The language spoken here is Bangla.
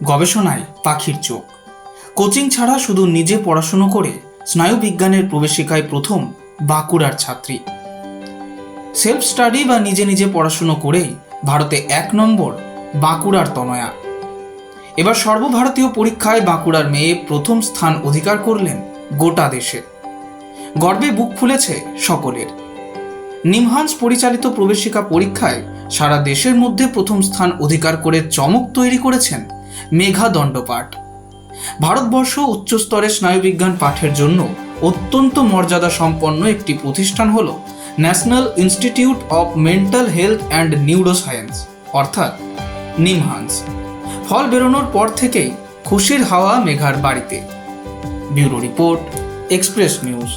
গবেষণায় পাখির চোখ। কোচিং ছাড়া শুধু নিজে পড়াশুনো করে স্নায়ুবিজ্ঞানের প্রবেশিকায় প্রথম বাঁকুড়ার ছাত্রী। সেলফ স্টাডি বা নিজে নিজে পড়াশুনো করেই ভারতে 1 নম্বর বাঁকুড়ার তনয়া। এবার সর্বভারতীয় পরীক্ষায় বাঁকুড়ার মেয়ে প্রথম স্থান অধিকার করলেন গোটা দেশে। গর্বে বুক ফুলেছে সকলের। নিমহান্স পরিচালিত প্রবেশিকা পরীক্ষায় সারা দেশের মধ্যে প্রথম স্থান অধিকার করে চমক তৈরি করেছেন মেঘা দণ্ডপাঠ। ভারতবর্ষ উচ্চস্তরের স্নায়ুবিজ্ঞান পাঠের জন্য অত্যন্ত মর্যাদা সম্পন্ন একটি প্রতিষ্ঠান হল national institute of mental health and neuroscience অর্থাৎ নিমহান্স। ফল বেরোনোর পর থেকেই খুশির হাওয়া মেঘার বাড়িতে। Bureau report, express news.